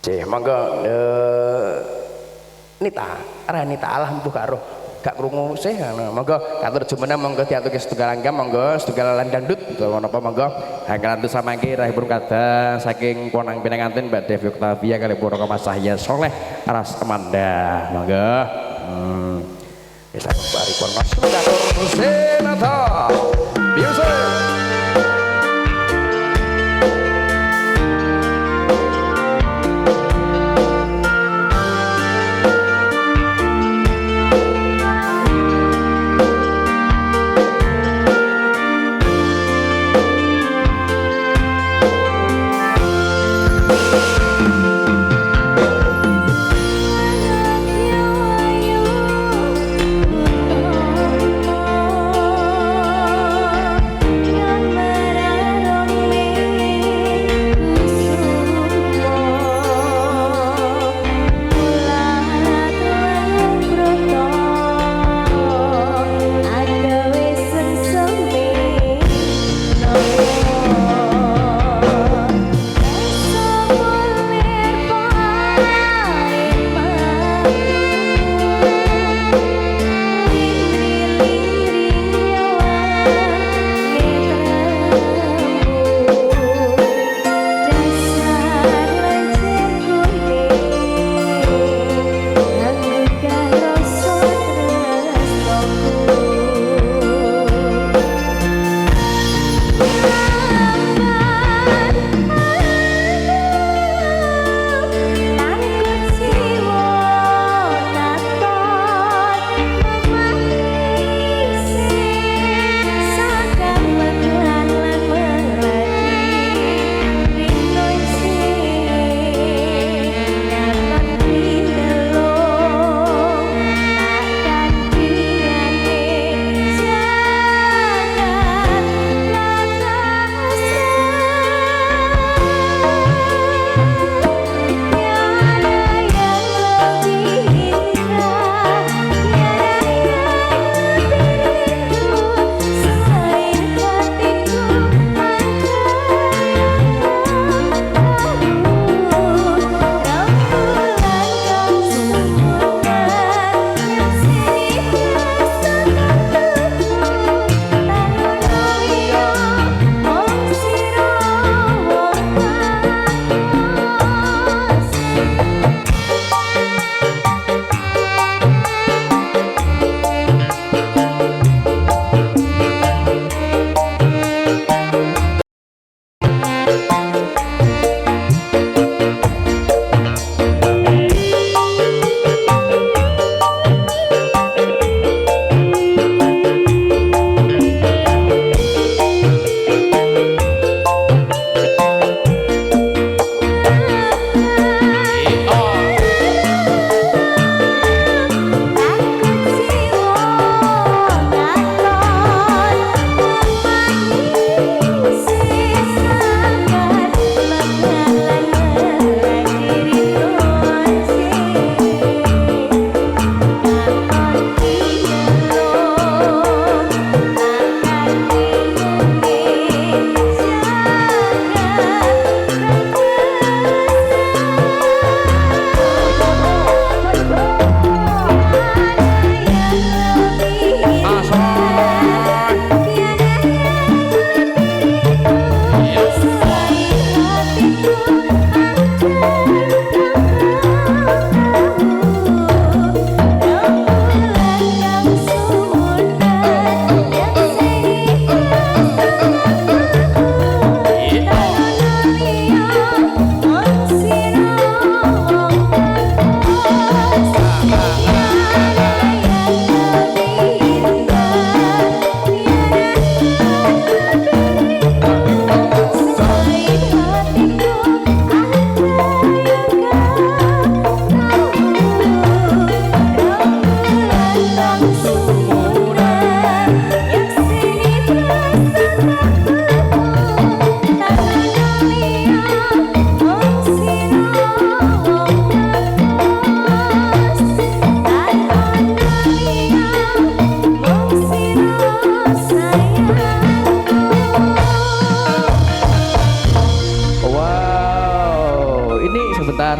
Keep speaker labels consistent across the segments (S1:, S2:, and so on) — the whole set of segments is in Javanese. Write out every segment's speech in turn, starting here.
S1: Cih, monggo Nita, arah Nita alhamdulillah karo gak krungu sih monggo katur jumena monggo diaturke setunggal langgam monggo setunggal lan dangdut utawa napa monggo hanggalantu samangke rahipun kada saking konang pinanganten Mbak Devi Octavia kali Puraka Mas Cahya Soleh Aras Amanda monggo bisa paripun Mas katur Senata music.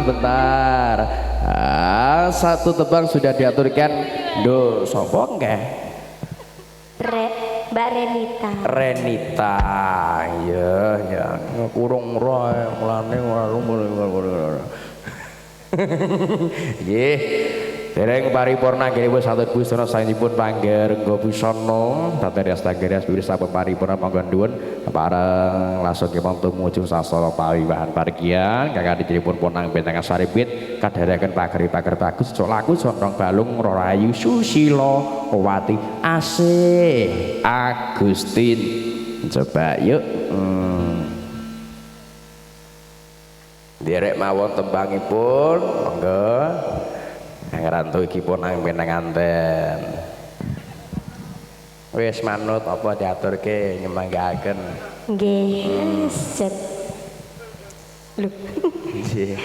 S1: bentar. Satu tebang sudah diaturkan. Do sopo nggih?
S2: Mbak Renita.
S1: Renita, ya, ya, kurung roy, mulane nggih. Dereng paripurna nggih wis satur busana saenipun panggerengga busana tateri astagarias wis sampun paripurna monggo nuwun pareng langsung kemong tumuju sasana pawiwahan pargian kakang dipun ponang bentengan saripit kadherekaken pageri-pager bagus cok laku condong balung Rahayu Susila Wati asih Agustin coba yuk derek mawon tembangipun monggo Rantu iki pun nang penanganten. Wis manut apa diaturke nyemanggaken.
S2: Nggih, set. Lho.
S1: Nggih.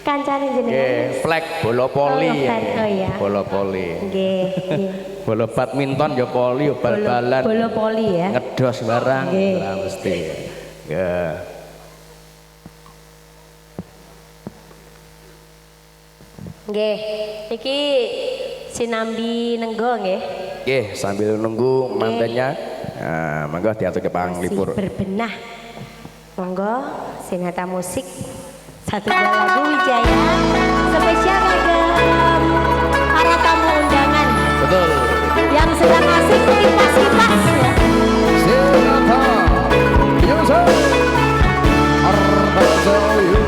S2: Kancane jenengan.
S1: Nggih, flag bola poli.
S2: Oh ya.
S1: Bola poli.
S2: Nggih, nggih.
S1: Bola badminton ya poli, bal-balan.
S2: Bola poli ya.
S1: Ngedos barang
S2: lah
S1: mesti. Nggih.
S2: Nggih, iki sinambi nenggo nggih.
S1: Nggih, sambil nunggu mantennya. Nah, monggo diatur ke panglipur.
S2: Berbenah. Monggo sinata musik. Satu buah lagu Wijaya spesial kagem para tamu undangan.
S1: Betul.
S2: Yang sedang asik kipas-kipas ya.
S1: Sinata. Yusuf. Arbazayu.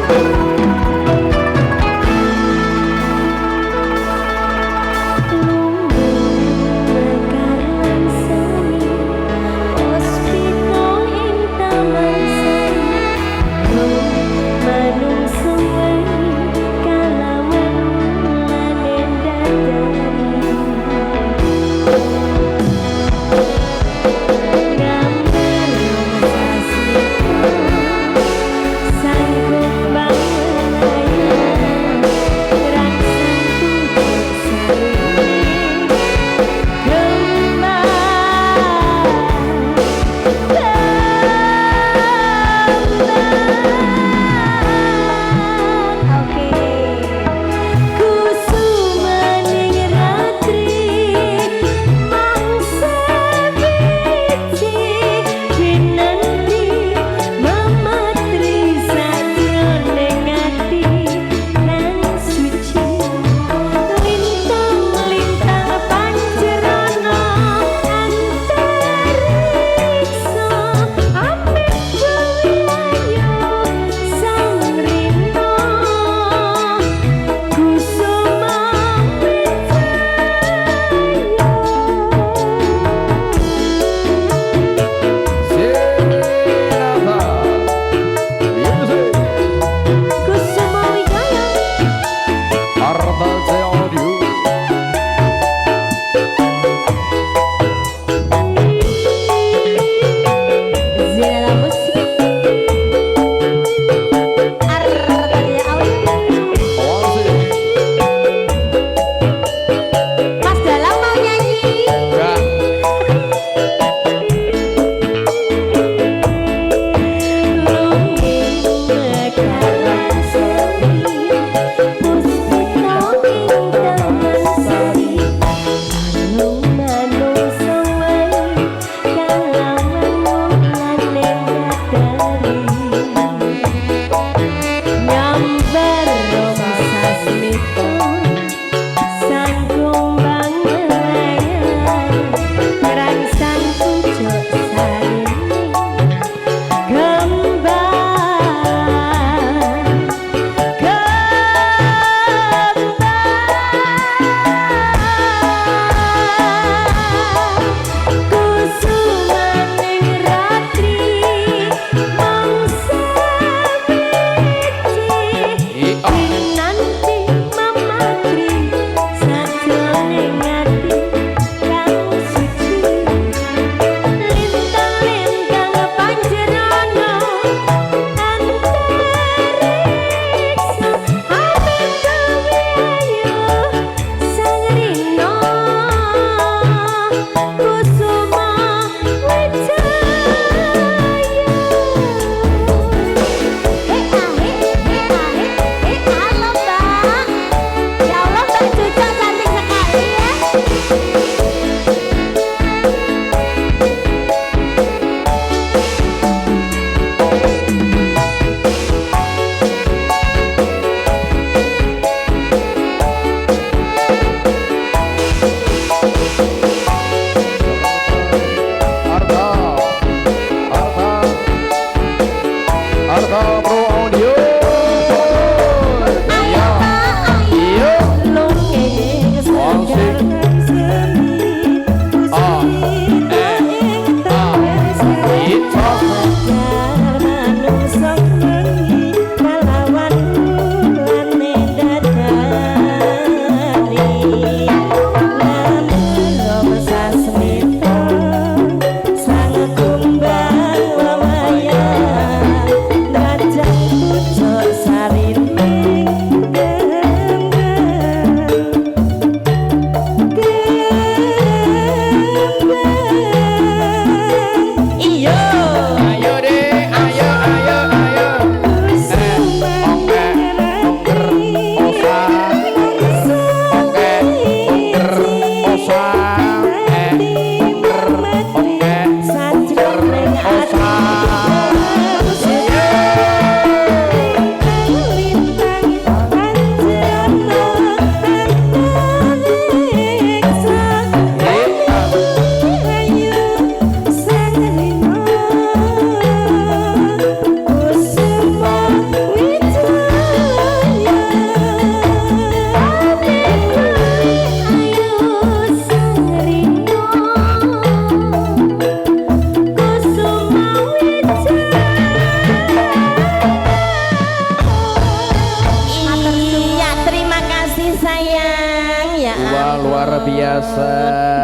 S2: kasih sayang ya.
S1: Wah, luar biasa.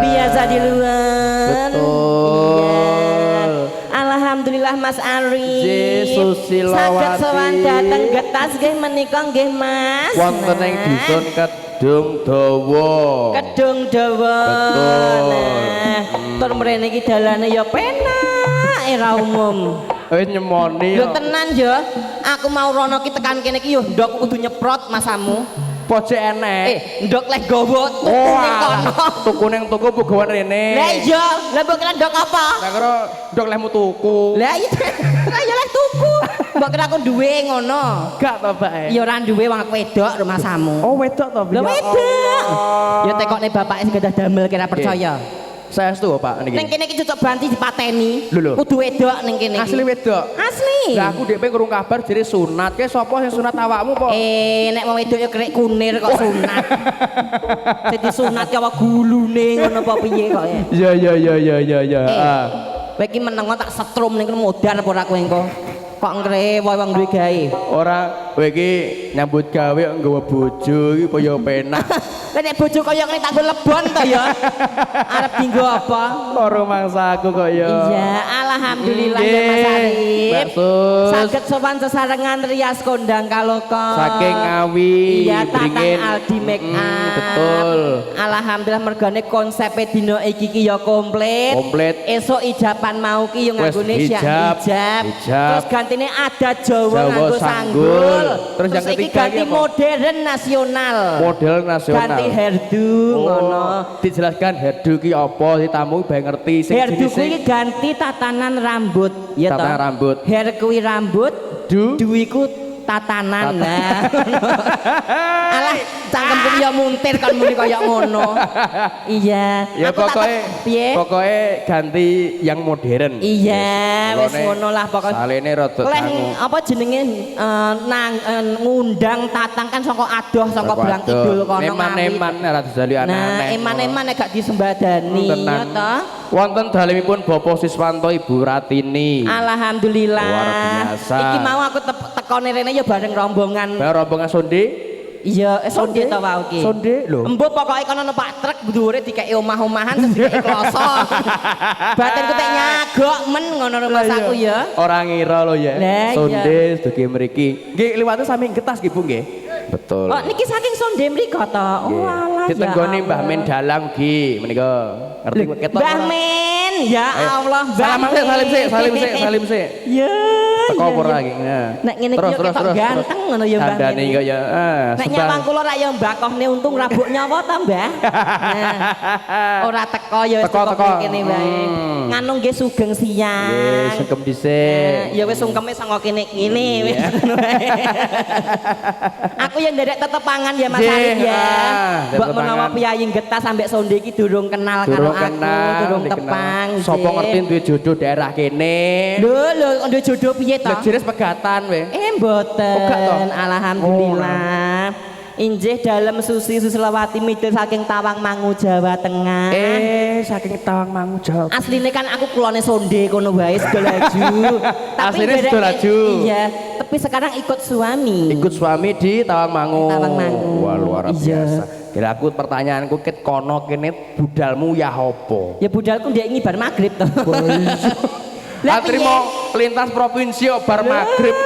S2: Biasa di luar.
S1: Betul.
S2: Iya. Alhamdulillah Mas Ari.
S1: Susilawati.
S2: Saged sowan dateng Getas nggih menika nggih Mas.
S1: Wonten ing dusun Kedung Dawa.
S2: Kedung Dawa.
S1: Betul.
S2: Nah, tur mrene iki dalane ya penak era umum.
S1: Nyemoni.
S2: Yo tenan yo. Aku mau rono ki tekan kene ki yo ndok kudu nyeprot masamu.
S1: Pojok enek.
S2: Ndok leh gowo tuku
S1: Oh,
S2: ning kono.
S1: tuku ning toko bugawan rene.
S2: Lah iya, lah mbok kira ndok apa?
S1: Lah karo ndok lehmu tuku.
S2: Lah iya, lah ya leh tuku. Mbok kira aku duwe ngono.
S1: Gak to, Mbak.
S2: Ya ora duwe wong aku wedok rumah samu.
S1: Oh, wedok to,
S2: Lah wedok. Ya tekokne bapake sing gadah damel kira percaya.
S1: Saya setuju, Pak niki.
S2: Ning kene iki cocok banti dipateni.
S1: Lho, lho.
S2: Kudu wedok ning kene iki.
S1: Asli wedok.
S2: Asli.
S1: Lah aku dhek krungu kabar jere sunat. Ki sapa sing sunat awakmu, Po?
S2: Nek mau wedok ya krek kunir kok sunat. Dadi sunat ya apa gulune ngono apa piye kok ya.
S1: Ya.
S2: Kowe iki meneng tak setrum ning kene modar apa ora kowe engko. Kok ngrewo wong duwe gawe.
S1: Ora, kowe iki nyambut gawe nggawa bojo iki kaya penak.
S2: Lah nek bojo kaya ngene tak nggo lebon to ya. Arep dienggo apa?
S1: Karo mangsa aku kok ya.
S2: Iya, alhamdulillah ya Mas Arif.
S1: Mbak Sus.
S2: Saged sowan sesarengan rias kondang kaloka.
S1: Saking Ngawi,
S2: Iya, Tatang
S1: Bringin.
S2: Aldi Make Up.
S1: Betul.
S2: Alhamdulillah mergane konsep dina iki ki ya komplit.
S1: Komplit.
S2: Esuk ijaban mau ki ya
S1: Wes,
S2: nganggone
S1: hijab.
S2: hijab.
S1: Hijab.
S2: Terus gantine adat Jawa
S1: Jawa
S2: nganggo
S1: sanggul.
S2: sanggul.
S1: Terus yang
S2: iki
S1: ketiga
S2: ganti
S1: iki apa?
S2: modern nasional.
S1: Model nasional.
S2: Ganti hairdo ngono.
S1: Dijelaskan hairdo ki apa sih tamu bae ngerti sing
S2: Hairdo
S1: jenisnya.
S2: kuwi ganti tatanan rambut, ya toh.
S1: Tatanan rambut.
S2: Hair kuwi rambut,
S1: Du
S2: iku tatanan lah. Alah, cangkemku ya muntir kan muni kaya ngono. Iya.
S1: Ya
S2: Aku tak piye?
S1: pokoknya ganti yang modern.
S2: Iya, wis
S1: Mulane
S2: ngono lah pokoknya.
S1: Salene rada
S2: Leh
S1: sangu.
S2: apa jenenge ngundang tatang kan saka adoh saka Brang Kidul kono
S1: Eman-eman ora dijali
S2: Nah,
S1: aneh-aneh.
S2: eman-eman nek gak disembadani ya
S1: Tenang.
S2: toh.
S1: Wonten dalemipun Bapak Siswanto Ibu Ratini.
S2: Alhamdulillah.
S1: Luar biasa.
S2: Iki mau aku tekone rene ya bareng rombongan.
S1: Bae rombongan sonde.
S2: Iya, sonde ta wae iki.
S1: Sonde lho.
S2: Embut pokoke kono numpak truk dhuwure dikeki omah-omahan terus dikeki kloso. Batinku tek nyagok men ngono rumah saku ya.
S1: Ora ngira lho ya.
S2: Lah, iya.
S1: Sonde dugi mriki. Nggih liwate sami Getas nggih Bu nggih. Betul.
S2: Oh, niki saking sonde mriko to. Oh, alah ya.
S1: Ditenggoni Mbah Men Dalang nggih menika. Ngerti ketok.
S2: Mbah Men, ya Allah, Mbah
S1: Salim sik.
S2: Ya.
S1: Teko apa ora iki?
S2: Nek ngene iki yo ketok ganteng ngono ya Mbah.
S1: Dandane
S2: Men.
S1: kaya
S2: Nek nyawang kula rak ya mbakohne untung rabuk nyawa ta, Mbah. Nah, ora teko ya wis
S1: Teko.
S2: teko kene wae. Nganu nggih sugeng siang.
S1: Nggih, sungkem dhisik.
S2: Ya wis sungkeme sanga kene wis. Aku yang nderek tetepangan ya Mas
S1: Nggih,
S2: Arif ya. Mbok
S1: tetepangan.
S2: menawa piyayi Getas sampai sonde iki durung kenal karo aku, durung tepang.
S1: Sapa ngerti duwe jodoh daerah kene.
S2: Lho, ndek jodoh piye to?
S1: Lho jeres pegatan we.
S2: Mboten.
S1: Oh, gak toh?
S2: Alhamdulillah. Injih dalem Susi Susilawati midul saking Tawangmangu Jawa Tengah.
S1: Saking Tawangmangu Jawa.
S2: Asline kan aku kulone sonde kono wae Sidolaju.
S1: Asline
S2: nderek-
S1: Sidolaju.
S2: Iya, tapi sekarang ikut suami.
S1: Ikut suami di Tawangmangu.
S2: Tawangmangu.
S1: Wah luar
S2: Iya.
S1: biasa. Kira aku pertanyaanku ket kono kene budalmu ya apa?
S2: Ya budalku ndek ngibar magrib to. Lah piye?
S1: Atrimo lintas provinsi kok bar magrib.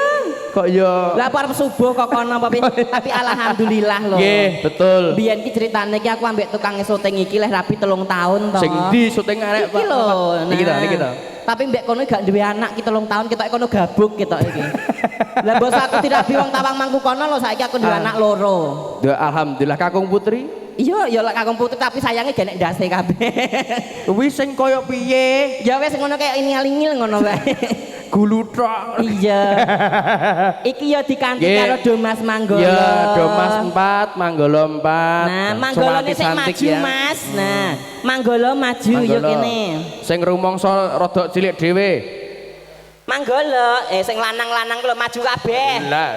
S1: Kok ya.
S2: Lah arep subuh kok kono apa piye? Tapi alhamdulillah loh.
S1: Nggih, betul.
S2: Biyen ki ceritane ki aku ambek tukang syuting iki leh rapi 3 tahun to.
S1: Sing di syuting arek
S2: Iki lho.
S1: Niki to, niki to.
S2: Tapi mbek kono gak duwe anak ki 3 tahun ketok kono gabuk ketok iki. Lah bos aku dirabi wong Tawangmangu kono lho saiki aku duwe anak loro.
S1: Ya alhamdulillah Kakung Putri.
S2: Iya, ya lek kakung putri tapi sayangnya genek ndase kabeh.
S1: Kuwi sing kaya piye?
S2: Ya wis ngono kayak ingil-ingil ngono wae.
S1: Guluthok.
S2: Iya. Iki ya dikanti
S1: Nggih.
S2: karo Domas Manggolo.
S1: Ya, Domas 4, Manggolo 4.
S2: Nah, Manggolone sing
S1: Cantik
S2: maju,
S1: ya.
S2: Mas. Nah, Manggolo maju yo
S1: Manggolo.
S2: kene.
S1: Sing rumangsa rada cilik dhewe.
S2: Manggolo, sing lanang-lanang lho maju kabeh.
S1: Lah.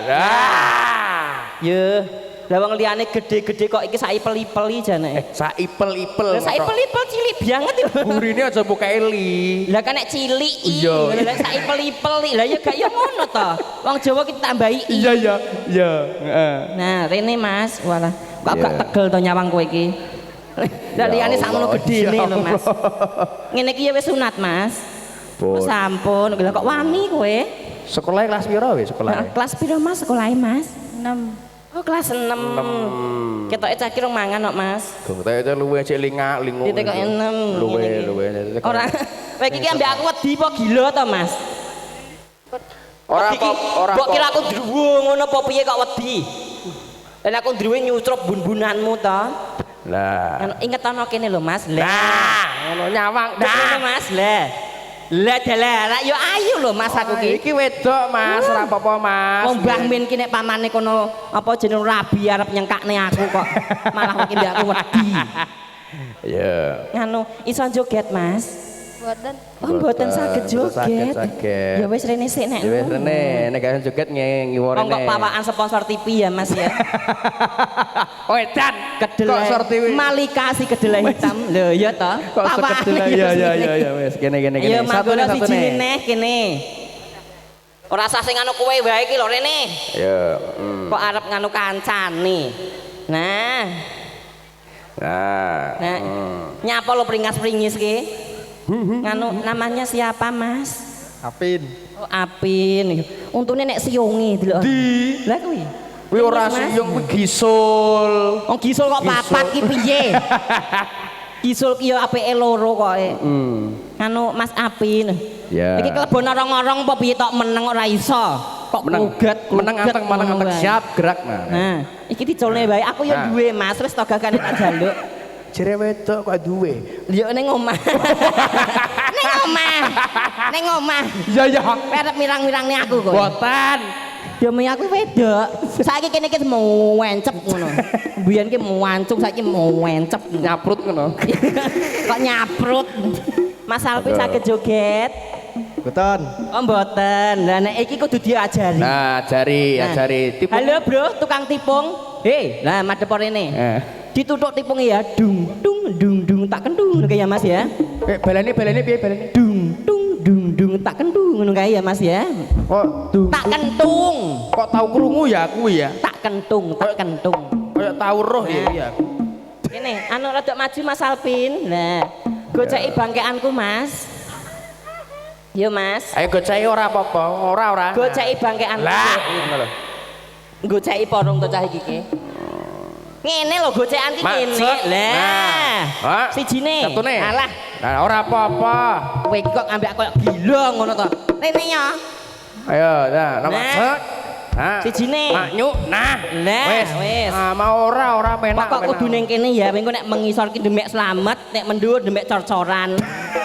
S2: Yo, Lah wong liyane gede-gede kok iki saipel-ipeli jane.
S1: Saipel-ipel.
S2: Saipel-ipel cilik banget yo.
S1: Burine aja buka eli.
S2: Lah kan nek cilik
S1: Iya.
S2: lah saipel-ipel lah ya gak yo ngono to. Wong Jawa kita tambahi i.
S1: Iya iya iya. Heeh.
S2: Nah, rene Mas, walah kok
S1: Iya.
S2: gak tegel to nyawang kowe iki. Lah liyane sakmono gedene lho Mas. Ngene iki ya wis sunat Mas. Oh,
S1: Pun.
S2: sampun, lha kok wani kowe?
S1: Sekolahnya kelas piro wis sekolahnya?
S2: Kelas piro Mas sekolahnya Mas?
S3: 6.
S2: Oh kelas 6. Ketoke cah kira mangan kok Mas.
S1: Gak itu luwe cek lingu.
S2: Titik kok 6.
S1: Luwe.
S2: Ora kowe iki ambek aku wedi apa gila to Mas?
S1: Ora
S2: Wedi iki,
S1: ora
S2: mbok kira aku druwo ngono apa piye kok wedi? Dan aku druwe nyucrup bun-bunanmu to.
S1: Lah.
S2: Inget ana kene lho Mas.
S1: Nah, ngono nyawang.
S2: Ngono Mas. Lah dalah yo ayu lho Mas aku ki.
S1: Iki wedok Mas, ora apa-apa Mas.
S2: Wong Mbah Min ki nek pamane kono apa jeneng rabi arep nyengkakne aku kok. Malah iki mbek aku wedi.
S1: Iya.
S2: Nganu iso joget Mas?
S3: Buatan.
S2: Oh mboten saged joget.
S1: Saged.
S2: Ya wis rene sik nek.
S1: Ya wis rene, nek gak joget ngiwor
S2: Kok pawakan sponsor TV ya Mas ya.
S1: Oh edan,
S2: Kedelai.
S1: kok sorti wis.
S2: Malika si kedelai hitam. Lho ya to.
S1: Kok sekedelai ya wis kene.
S2: Ya manggono siji neh kene. Ora usah sing anu kowe wae iki lho rene.
S1: Ya.
S2: Kok arep nganu kancane. Nah,
S1: Nah.
S2: nyapa lo peringas-peringis ki? Nganu namanya siapa Mas?
S1: Apin.
S2: Oh, Apin. Untune nek siungi delok.
S1: Di.
S2: Lah kuwi.
S1: Kuwi ora
S2: Mas.
S1: siyung kuwi gisul.
S2: Wong gisul kok papat ki piye? Gisul ki yo apike loro kok. Nganu Mas Apin.
S1: Ya.
S2: Iki kelebon orang-orang apa piye tok meneng ora iso. Kok kluget
S1: meneng anteng siap gerak nah.
S2: Nah, iki diculne wae. Aku yo
S1: Nah.
S2: duwe Mas, wis togakane tak jaluk.
S1: Jere wedok kok duwe.
S2: Yo ning omah. Ning omah.
S1: Iya.
S2: Perep mirang-mirangne aku kok.
S1: Boten.
S2: Demi aku wedok. Saiki kene iki mau wencep ngono. Biyen ki mau wancung, saiki mau wencep.
S1: Nyaprut ngono.
S2: Kok nyaprut. Mas Alpi saged joget.
S1: Boten.
S2: Oh mboten. Lah nek iki kudu diajari.
S1: Nah, ajari tipung.
S2: Halo Bro, tukang tipung. Hei, lah madhep rene. Dituthuk tipungnya ya, dung tak kendung ngono ya Mas ya.
S1: Balane piye balane?
S2: Dung tak kendung ngono kae ya Mas ya.
S1: Kok dung.
S2: Tak kentung.
S1: Kok tahu krungu ya kuwi ya?
S2: Tak kentung.
S1: Kayak tahu roh ya aku.
S2: Kene, anu rada maju Mas Alpin. Nah, goceki bangkeanku Mas. Yo Mas.
S1: Ayo goceki ora apa-apa, ora.
S2: Goceki bangkeanku.
S1: Lah, ngono lho.
S2: Goceki porong to cah iki ki. Ngene lho gocekan ki kene. Lah. Sijine.
S1: Satune.
S2: Alah.
S1: Nah, ora apa-apa.
S2: Kowe iki kok ambek koyo gila ngono to. Rene ya.
S1: Ayo, nah, nomor
S2: Nah.
S1: set. Nah.
S2: Sijine.
S1: Maknyuk, nah.
S2: Lah, wis.
S1: Ah, mau ora penak.
S2: Kok kudu ning kene ya, engko nek mengisor ki demek slamet, nek mendhuwur demek cor-coran.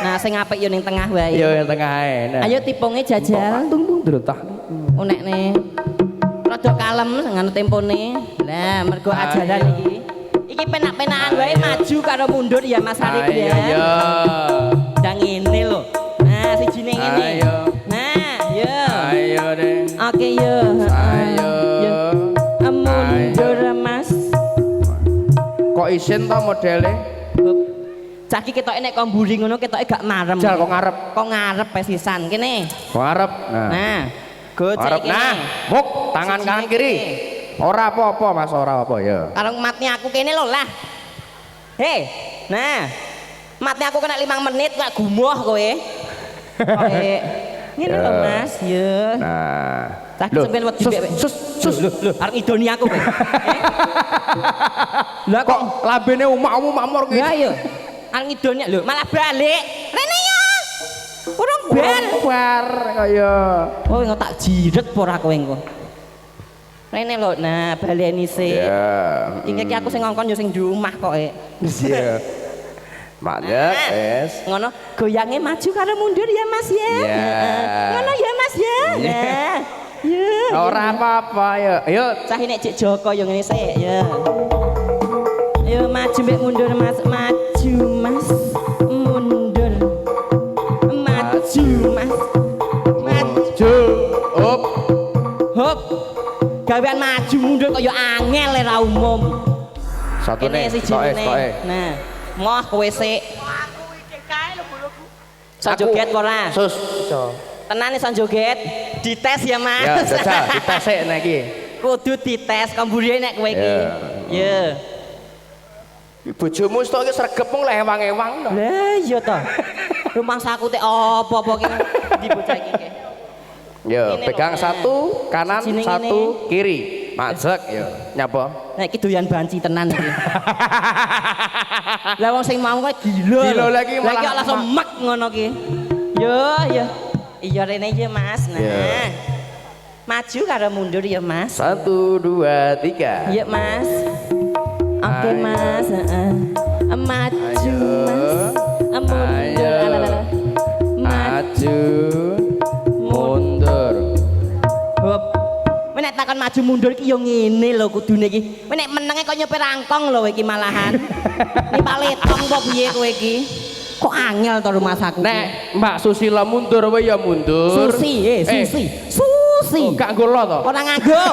S2: Nah, sing apik yo ning tengah wae.
S1: Yo yang tengah ae. Nah.
S2: Ayo tipunge jajal.
S1: Tung drentah.
S2: Oh nek ne. Rada kalem ngono tempone. Lah, mergo ajaran iki. Iki penak-penakan wae maju karo mundur ya Mas Arif ya.
S1: Ayo.
S2: Ndang ngene lho. Nah, sijine ngene.
S1: Ayo.
S2: Nah, yo.
S1: Ayo deh.
S2: Oke yo.
S1: Ayo.
S2: Yo. Mundur Mas.
S1: Kok isin to modele?
S2: Cah iki ketoke nek kok mburi ngono ketoke gak marem.
S1: Jal kok ngarep.
S2: Kok ngarep pesisan kene.
S1: Kok ngarep.
S2: Nah, gocek
S1: Ngarep
S2: kene.
S1: nah. Muk tangan
S2: Sijine
S1: kanan kiri.
S2: kene.
S1: Ora apa-apa Mas, ora apa ya.
S2: Karo matnya aku kene lho lah. Hei, nah. Matnya aku kena 5 menit gak gumoh kowe. Kowe. Ngene lho Mas, yo.
S1: Nah.
S2: Cah sampeyan wedi mbek.
S1: Sus.
S2: Lho, arep idoni aku kowe.
S1: Lah kok lambene umak-umak ki.
S2: Ya yo. Arep ngidoni lho, malah balik. Rene ya. Urung bar.
S1: Bar kaya.
S2: Oh, engko tak jiret apa ora kowe engko. Rene lho, nah baleni sik.
S1: Ya.
S2: Iki aku sing ngongkon yo sing di omah kok.
S1: Iya. Maknya, wes.
S2: Ngono, goyange maju karo mundur ya Mas ya.
S1: Iya.
S2: Ngono ya Mas ya. Nah. Ya.
S1: Ora apa-apa ya. Ayo.
S2: Cah nek Cik Joko yo ngene sik ya. Yo maju mbek mundur Mas, maju Mas. Mundur. Maju Mas. Maju.
S1: Up.
S2: Hop. Gawe gawean maju mundur kaya angel ora umum.
S1: Satune
S2: Kene siji
S1: stoke.
S2: Nah, moh kowe sik. Iso joget ora?
S1: Sus, iso.
S2: Tenan iso joget. Dites ya, Mas.
S1: Ya, jajal dites sik nek iki.
S2: Kudu dites kambure nek kowe iki. Ya.
S1: Bojomu stok iki sregep mung leh ewang-ewang to.
S2: Lah iya to. Rumah saku teh apa-apa ki di bocah iki ke.
S1: Ya,
S2: Ini
S1: pegang
S2: loh,
S1: satu kanan,
S2: Sini
S1: satu kiri. Majek ya. Nyapa?
S2: Nek iki doyan banci tenan iki. Lah wong sing mau kok gila.
S1: Gila lagi malah-
S2: Lagi langsung mek ngono ki. Yo ya. Iya rene ya Mas. Nah.
S1: Ya.
S2: Maju karo mundur ya Mas.
S1: 1, 2, 3.
S2: Iya Mas. Oke
S1: Ayo.
S2: Mas, heeh. Maju
S1: Ayo.
S2: Mas. Mundur.
S1: Ayo.
S2: Alalala.
S1: Maju, mundur.
S2: Hop. Kowe nek takon maju mundur iki yo ngene lho kudune iki. Kowe nek menenge kok nyopir angkong lho iki malahan. Numpak letong apa piye kowe iki? Kok angel to rumah saku.
S1: Nek Mbak Susila mundur wae ya mundur.
S2: Susi, Susi. Susi.
S1: Oh, gak nggo lo to.
S2: Ora nganggo.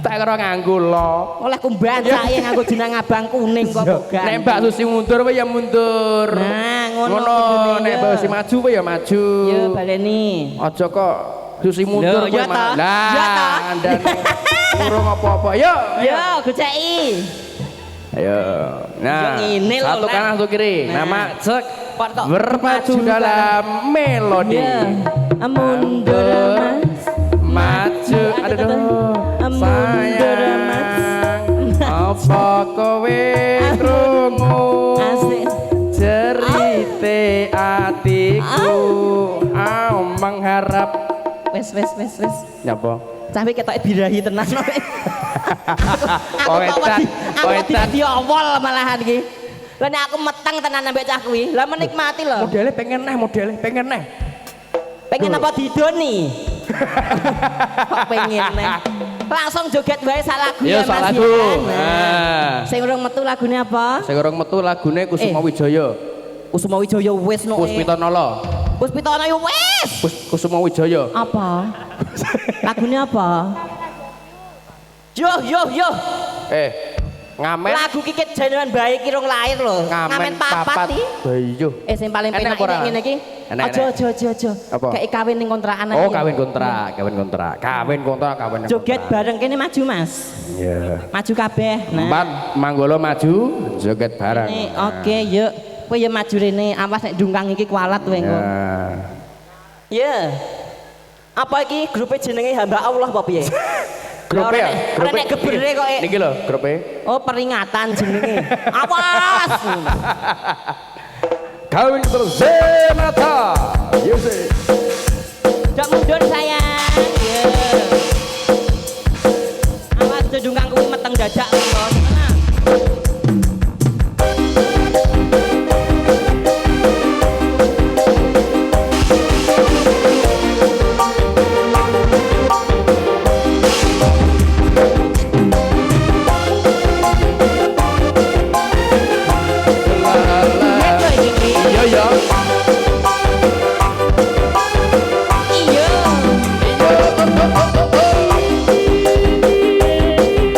S1: Tak kira nganggo lo.
S2: Oleh kumbaca ya nganggo jeneng abang kuning kok bogan.
S1: Nek Mbak Susi mundur wae ya mundur.
S2: Nah, ngono kudune,
S1: Nek
S2: ya.
S1: Mbak Susi maju wae ya maju.
S2: Yo baleni.
S1: Aja kok Susi mundur
S2: Loh, ya
S1: kowe
S2: toh?
S1: malah.
S2: Ya toh?
S1: Lah, andane urung apa-apa. Yo.
S2: Yo goceki.
S1: Ayo. Nah,
S2: Yo ngene lho,
S1: satu
S2: Nak.
S1: kanan satu kiri.
S2: Nah.
S1: Nama cek
S2: Kok kok
S1: berpacu
S2: maju
S1: dalam melodi.
S2: Ya. Mundur Mas.
S1: Maju, aduh,
S2: Mundur, Mas.
S1: sayang, apa kowe krungu
S2: Asik.
S1: cerite atiku, mengharap.
S2: Wes.
S1: Nyapa?
S2: Sampai ketok birahi tenan. Aku
S1: Poetan, poetan.
S2: di awal malahan iki. Lah nek aku meteng tenan ambek cah kuwi, lah menikmati lho.
S1: Modelnya pengen neh.
S2: Pengen apa didoni? Kok pengen nih? Langsung joget wae sak lagu
S1: Iya,
S2: ya
S1: sak
S2: Mas.
S1: lagu.
S2: Ya.
S1: Nah.
S2: Sing urung metu lagune apa?
S1: Sing urung metu lagune Kusuma Wijaya.
S2: Kusuma Wijaya wis no.
S1: Puspita Nala.
S2: Puspita Nala wis.
S1: Kusuma Wijaya.
S2: Apa? Lagune apa? Yo.
S1: Ngamen.
S2: Lagu kikit jenengan bae ki rong lahir lho. Ngamen papat iki.
S1: Bayo.
S2: Sing paling
S1: Enak
S2: penak
S1: ora?
S2: ngene iki.
S1: Enak,
S2: Aja.
S1: Apa?
S2: Kayak kawin ning kontrakan
S1: Oh,
S2: aja.
S1: kawin kontrak.
S2: Joget bareng kene maju Mas.
S1: Iya.
S2: Maju kabeh. Nah.
S1: Empat manggolo maju, joget bareng.
S2: Ini oke, yuk. Kowe ya maju rene, awas nek dungkang iki kualat kowe engko.
S1: Ya.
S2: Ya. Apa iki grupe jenenge Hamba Allah apa piye?
S1: Grupe ya?
S2: Ora nek gebere kok.
S1: Niki lho, grupe.
S2: Oh, peringatan jenenge. Awas.
S1: Kawin berzenata. Yose.
S2: Dak mundur sayang. Ya. Awas dungkang kuwi meteng dadak lho. Tenang.
S1: Iya ya.
S2: Iya.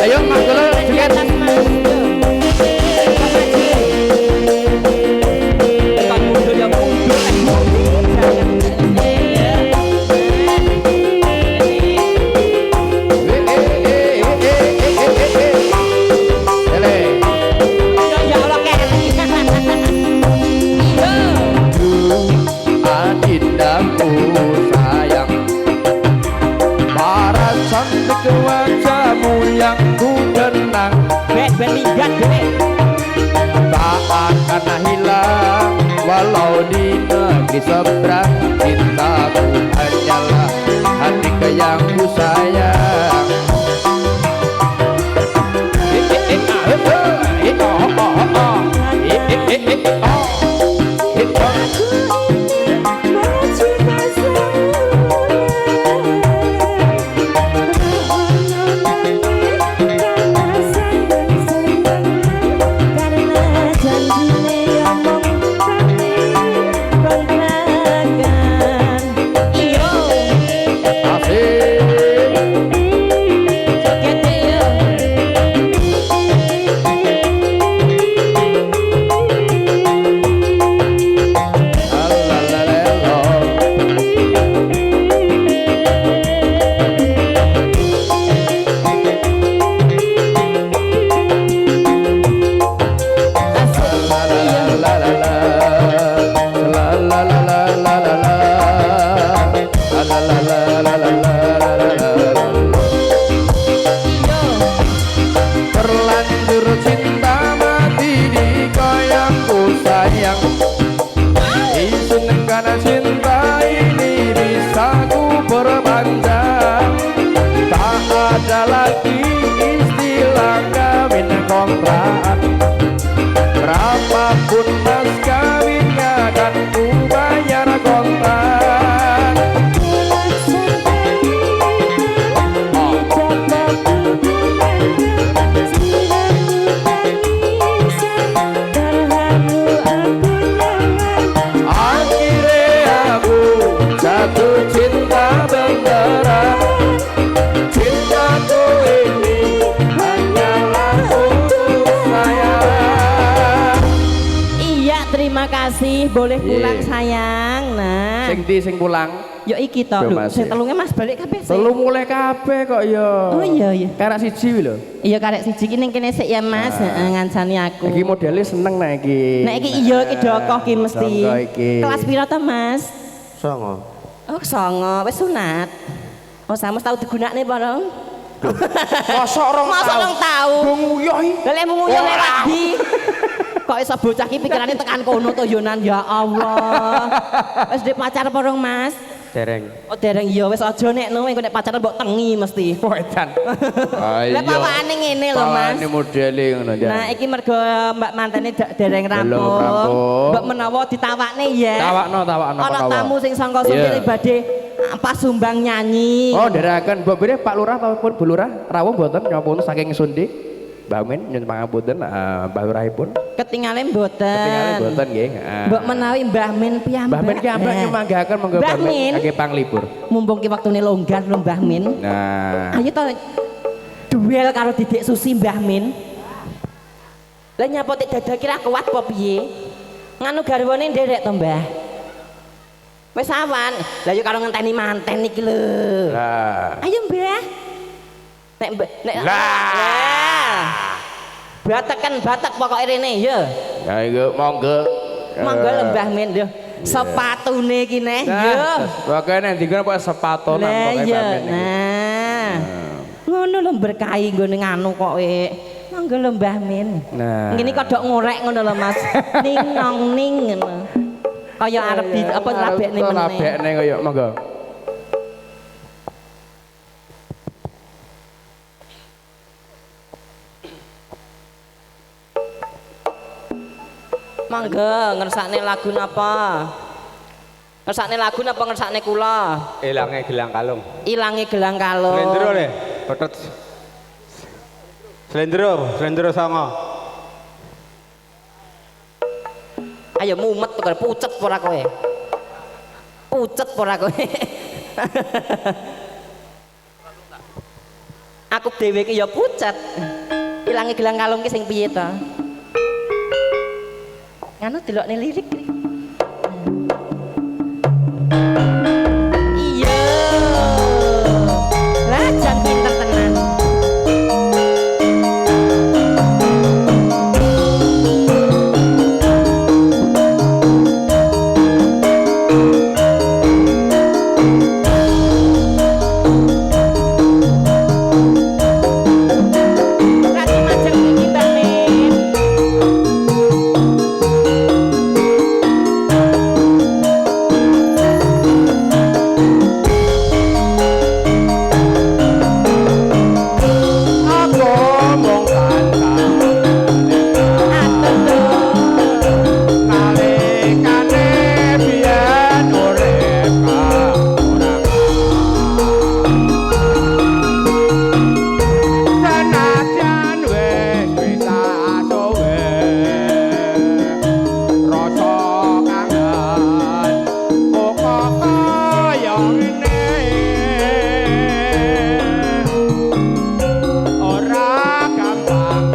S1: Ayo manggolo joget.
S2: Atas Mas. Bukan mundur ya mundur.
S1: Ele.
S2: Ya Allah Kelly. Iya.
S1: Adindaku sayang, para cantik wajahmu yang ku kenang
S2: Ben minggat dhewe.
S1: tak akan hilang walau di negeri seberang. Cintaku hanyalah hatiku yang ku sayang.
S2: Iya.
S1: Asik.
S2: kasih, boleh pulang sayang. Nah.
S1: Sing ndi sing pulang?
S2: Yo iki to,
S1: Yo, Mas,
S2: sing
S1: ya.
S2: telunge Mas balik kabeh sih.
S1: Telu mulai kabeh kok ya.
S2: Oh iya.
S1: Karek siji lho.
S2: Iya karek siji ki ning kene sik ya Mas, heeh ngancani aku.
S1: Iki modelnya seneng nek iki.
S2: Nek iki iya iki dokoh ki mesti.
S1: Dongko iki.
S2: Kelas pira to Mas?
S3: Songo.
S2: Oh, songo, wis sunat. Oh, sama tau digunakne apa dong?
S1: Mosok rong
S2: tahu.
S1: Wong uyah iki.
S2: Lah lek nguyuh lewat ndi? Kok iso bocah ki pikirane tekan kono to yonan ya Allah. Wis ndek pacar apa rong Mas?
S3: Dereng.
S2: Oh dereng ya wis aja nek no engko nek pacaran mbok tengi mesti.
S1: Wedan.
S2: Lah pawakane ngene lho Mas.
S1: Pawakane modele ngono ya.
S2: Nah iki mergo mbak mantene dereng
S1: Belum
S2: rampung.
S1: rampung.
S2: Mbok menawa ditawakne ya.
S1: Tawakno
S2: Ana
S1: menawa.
S2: tamu sing sangka sumile badhe pas sumbang nyanyi.
S1: Oh, nderaken Mbok Bire Pak Lurah ataupun Bu Lurah rawuh mboten nyapun saking Sundi. Mbak Min nyuwun pangapunten Mbah Lurahipun.
S2: Ketinggalan mboten.
S1: Ketinggalan mboten nggih.
S2: Mbok menawi Mbah Min piyambak.
S1: Mbah Min ki ambek nyemanggaken monggo
S2: Mbah
S1: Mbah
S2: Min.
S1: Min kangge panglipur.
S2: Mumpung ki waktune longgar lho Mbah Min.
S1: Nah,
S2: Ayo to duel karo Didik Susi Mbah Min. Lah nyapa tik dadah kira kuat apa piye? Nganu garwane nderek to Mbah. Wis awan. Lah yo karo ngenteni manten iki lho.
S1: lah.
S2: Ayo Mbah. Nek
S1: Lah.
S2: batek pokoke rene ya.
S1: Ya iku monggo.
S2: Monggo lho Mbah Min yo. Sepatune iki neh yo.
S1: Nah, pokoke nek dikono kok sepatonan
S2: Lah
S1: pokoke
S2: iya.
S1: Mbak Min iki.
S2: Nah. Ngono lho berkahi nggone nganu kok kowe. Monggo lho Mbah Min.
S1: Nah.
S2: Ngene kodok ngorek ngono lho Mas. Ning nong ning ngono. Kaya arep di apa labekne meneh.
S1: Labekne kaya monggo.
S2: Mangga ngersakne lagu napa? Ngersakne lagu napa ngersakne kula?
S3: Ilange gelang kalung.
S2: Ilange gelang kalung.
S3: Slendro le. Petet. Slendro songo.
S2: Ayo mumet kok pucet ora kowe. Pucet ora kowe. Aku dhewe ki ya pucet. Ilange gelang kalung ki sing piye to? Nganu delokne lirik iki. Iya. Lah jan pinter tenan. Rati majeng iki Mbak Min.
S1: Aku mung
S2: Atur lho.
S1: nalikane biyen urip senajan wis bisa suwe rasa kangen kok kaya ngene ora gampang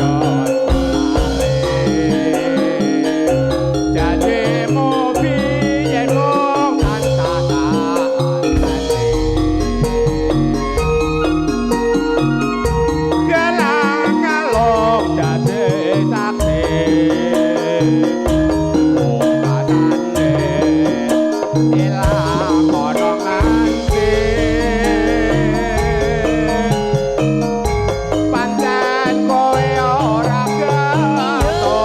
S1: janjimu biyen mung tansah gelang kalung dadi saksi pungkasane ilang kono nganti pancen kowe ora getun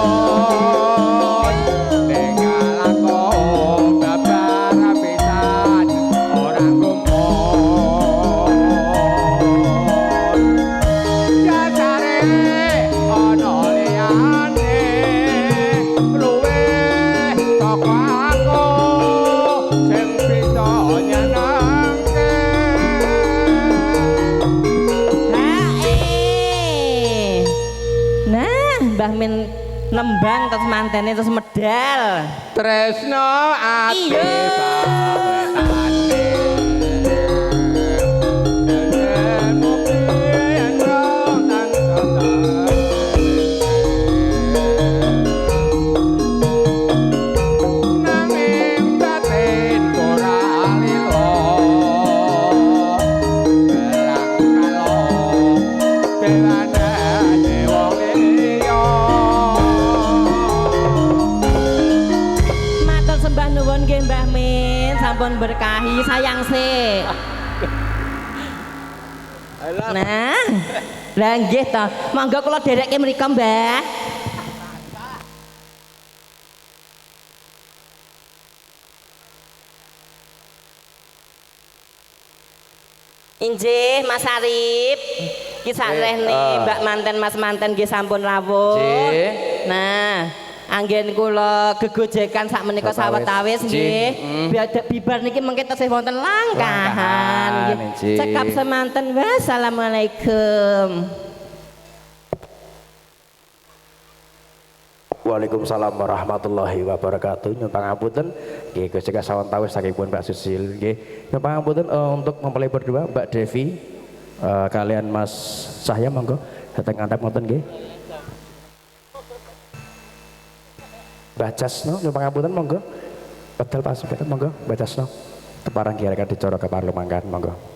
S1: tinggal aku babar pisan ora kumpul jasare ana liyane luwe saka aku sing bisa nyenengke.
S2: Nah, Mbah Min nembang terus mantene terus medal.
S1: Tresno ati
S2: Iya.
S1: bawetane Janjimu biyen mung tansah
S2: sampun berkahi sayang sih. Nah, lah nggih to. Monggo kula dereke mriku, Mbah. Injih Mas Arif. Ki sarehne Mbak manten Mas manten nggih sampun rawuh.
S1: Nggih.
S2: Nah, anggen kula gegojekan sak menika sawetawis nggih. Bibar niki mengke tesih wonten langkahan nggih.
S1: Nggih.
S2: Cekap semanten wassalamualaikum.
S1: Waalaikumsalam warahmatullahi wabarakatuh. Nyuwun pangapunten nggih Gusti sawetawis saking pun Mbak Susil nggih. Nyuwun pangapunten untuk mempelai berdua Mbak Devi kalian Mas Cahya monggo datang antap ngoten nggih. Mbah Jasno nyuwun pangapunten monggo. Pedal Pak Supeten monggo Mbah Jasno. Teparang kira-kira dicoro ke parlo mangkan monggo.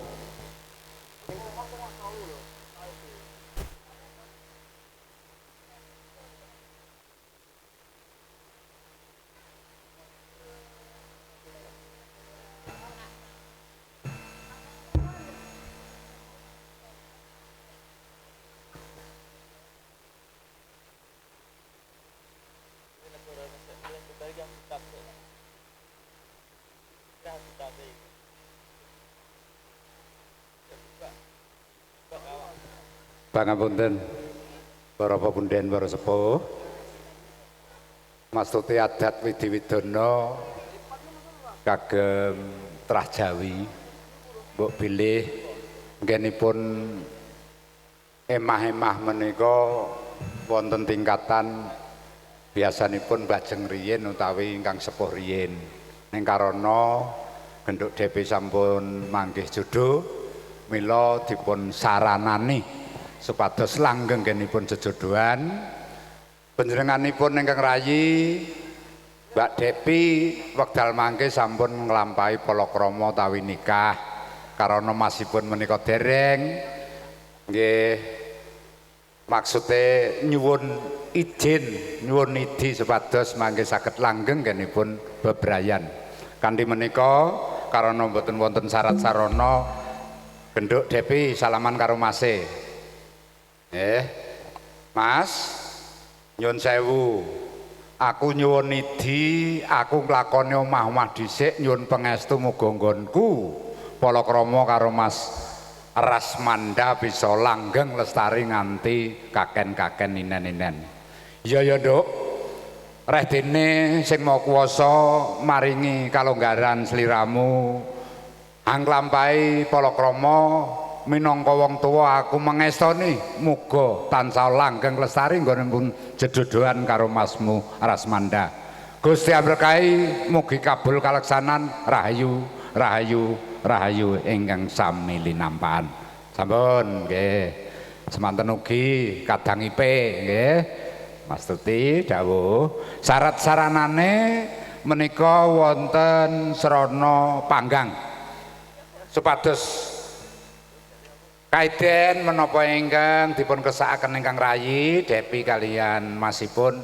S4: Pangapunten para pepunden para sepuh mastuti adat Widiwidana kagem Trah Jawi mbok bilih nggenipun emah-emah menika wonten tingkatan biasanipun bajeng riyin utawi ingkang sepuh riyin ning karana genduk DP sampun manggih judho mila dipun saranani supados langgeng genipun jejodohan panjenenganipun ingkang rayi Mbak Depi wekdal mangke sampun nglampahi palakrama utawi nikah karana masipun menika dereng nggih maksude nyuwun izin nyuwun idi supados mangke saged langgeng genipun bebrayan kanthi menika karana mboten wonten syarat sarana genduk Depi salaman karo Mase. Mas, nyuwun sewu. Aku nyuwun idi, aku nglakoni omah-omah dhisik nyuwun pangestu muga nggonku palakrama karo Mas Rasmanda bisa langgeng lestari nganti kaken-kaken inen-inen. Iya ya, Nduk. Reh dene sing mau kuwasa maringi kalonggaran sliramu anglampahi palakrama minangka wong tuwa aku mengestoni muga tansah langgeng lestari nggonipun jejodohan karo Masmu Rasmanda. Gusti berkahi mugi kabul kaleksanan rahayu rahayu rahayu ingkang sami linampahan. Sampun nggih. Semanten ugi kadang ipe nggih. Mas Tuti dawuh syarat saranane menika wonten srana panggang supados kaiden menapa ingkang dipun kesakaken ingkang rayi Depi kalian masipun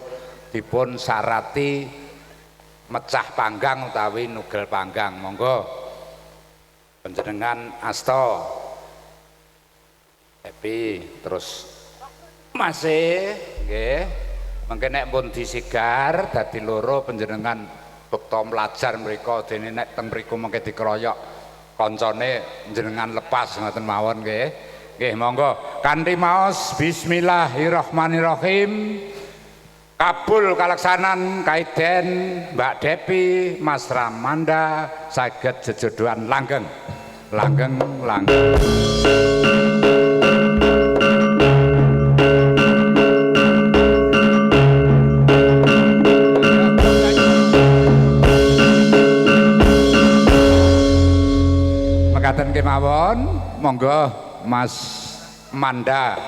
S4: dipun syarati mecah panggang utawi nugel panggang monggo panjenengan asta Depi terus masih nggih mengke nek pun disigar dadi loro panjenengan bekta mlajar mriku dene nek teng mriku mengke dikeroyok koncone jenengan lepas ngoten mawon nggih. Nggih monggo kanthi maos bismillahirrahmanirrahim. Kabul kaleksanan kaiden Mbak Depi Mas Ramanda saged jejodohan langgeng. Langgeng langgeng. Mekaten kemawon, monggo Mas Manda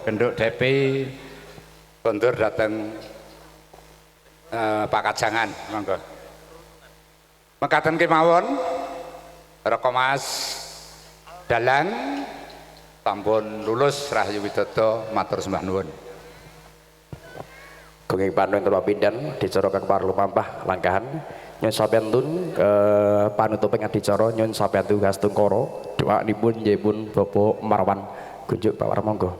S4: genduk Depi kondur dateng Pak Kajangan, monggo. Mekaten kemawon, reka Mas Dalang sampun lulus Rahayu Widodo matur sembah nuwun.
S1: Kenging panuwun kula pindan adicara kang parlu mampah langkahan nyun sapentun panutuping adicara nyun sapentun gastungkara doanipun nggih pun Bapak Marwan kunjuk Pak Warman monggo.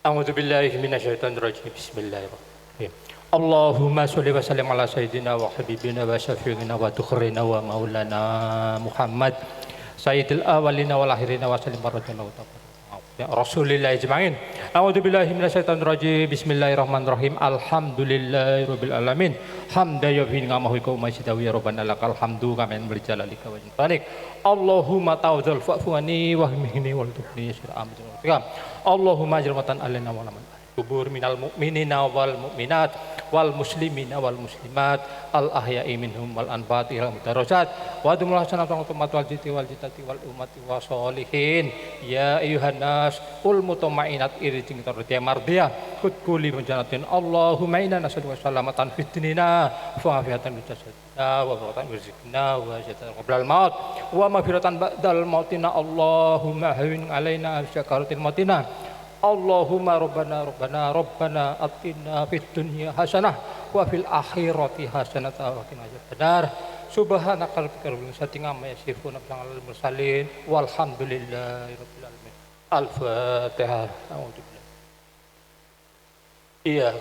S5: A'udzu billahi minasyaitonir rajim. Bismillahirrahmanirrahim. Allahumma sholli wa sallim ala sayyidina wa habibina wa syafi'ina wa tukhrina wa maulana Muhammad sayyidil awwalina wal akhirina wa sallim barakatuhu ya Rasulillah ajma'in. A'udzu billahi minasyaitonir rajim. Bismillahirrahmanirrahim. Alhamdulillahirabbil alamin. Hamda yafi ni'amahu wa masyidawi ya rabbana lakal hamdu kamen berjalalika wa barik. Allahumma ta'awdzal fa'fuani wa hmihni wal tufni sir amin. Allahumma ajrmatan alaina wa laman kubur minal mu'minina wal mu'minat wal muslimina wal muslimat al ahya'i minhum wal anfati al mudarajat wa dumul hasanatan umat wal jiti wal jitati wal umati wa sholihin ya ayuhan nas ul mutama'inat irijing tardiya mardiyah kuli menjanatin Allahumma inna nas'aluka salamatan fid dinina wa afiatan fid jasadina wa barakatan rizqina wa syatan qablal maut wa maghfiratan ba'dal mautina Allahumma hawin alaina syakaratil mautina Allahumma rabbana atina fid dunya hasanah wa fil akhirati hasanah wa qina adzabannar subhanaka rabbika rabbil izzati amma yasifun wa salamun alal mursalin walhamdulillahi rabbil alamin. Al-Fatihah. Iya.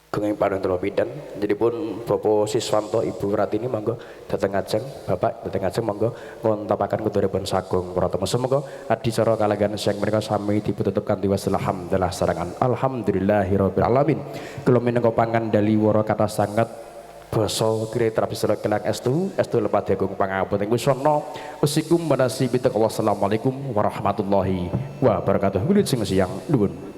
S1: Kenging panuwun kula pindan jadi pun Bapak Siswanto Ibu Ratini monggo dateng ajeng Bapak dateng ajeng monggo ngontopaken kuturipun sagung para tamu semoga adicara kalenggan siang menika sami ditutup kanthi wassalam hamdalah sarangan alhamdulillahirabbil alamin. Kula minangka pangandali wara kathah sanget basa kire trabisara kelang estu lepati agung pangapunten kusana usikum manasibi Allah. Assalamualaikum warahmatullahi wabarakatuh. Wilut sing siang nuwun.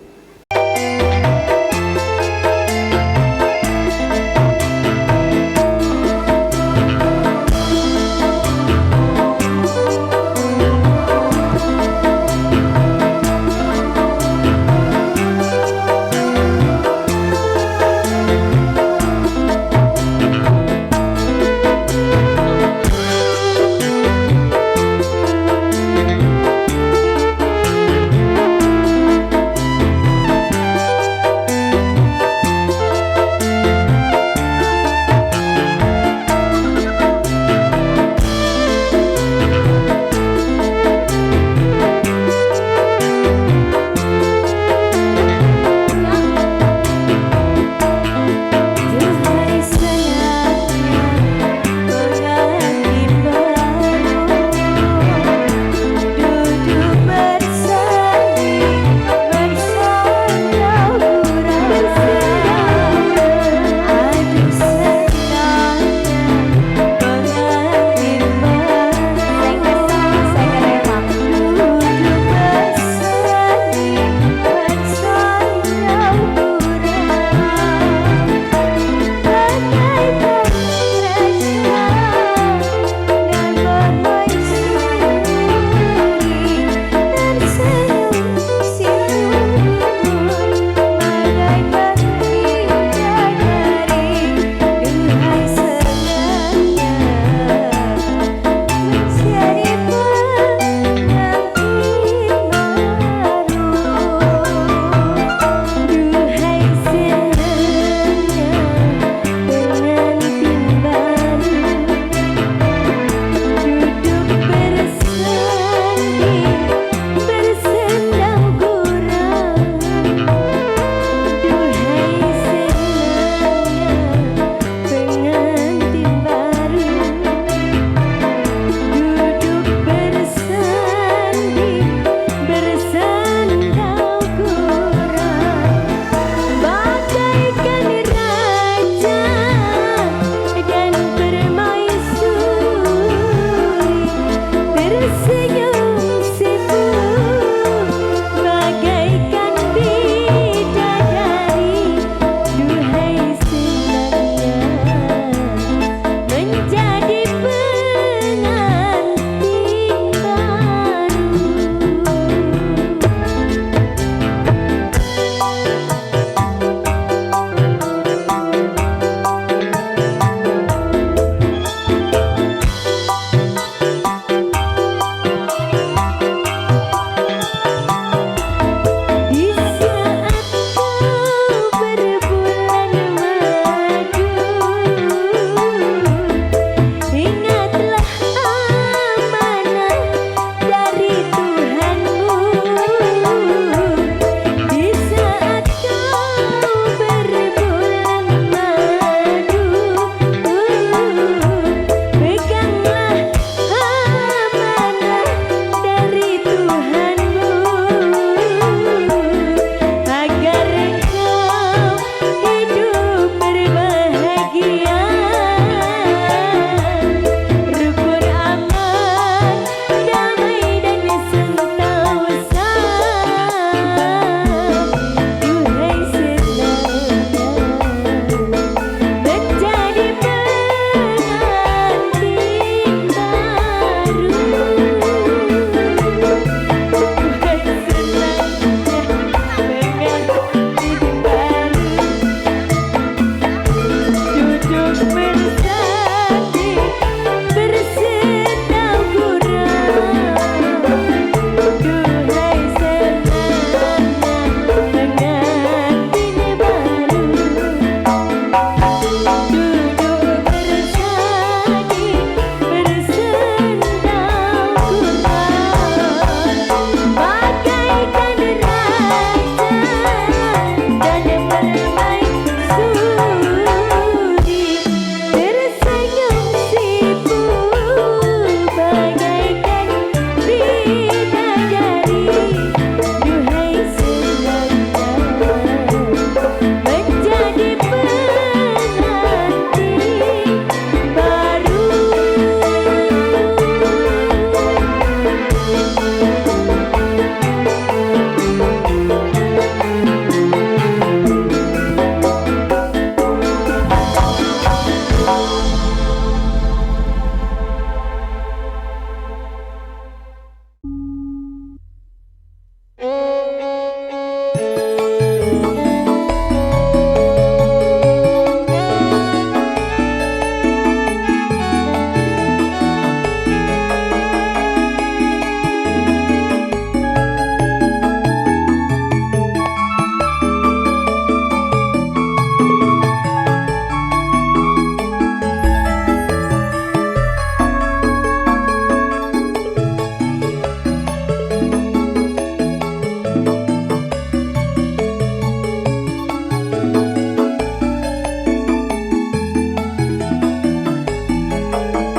S2: Thank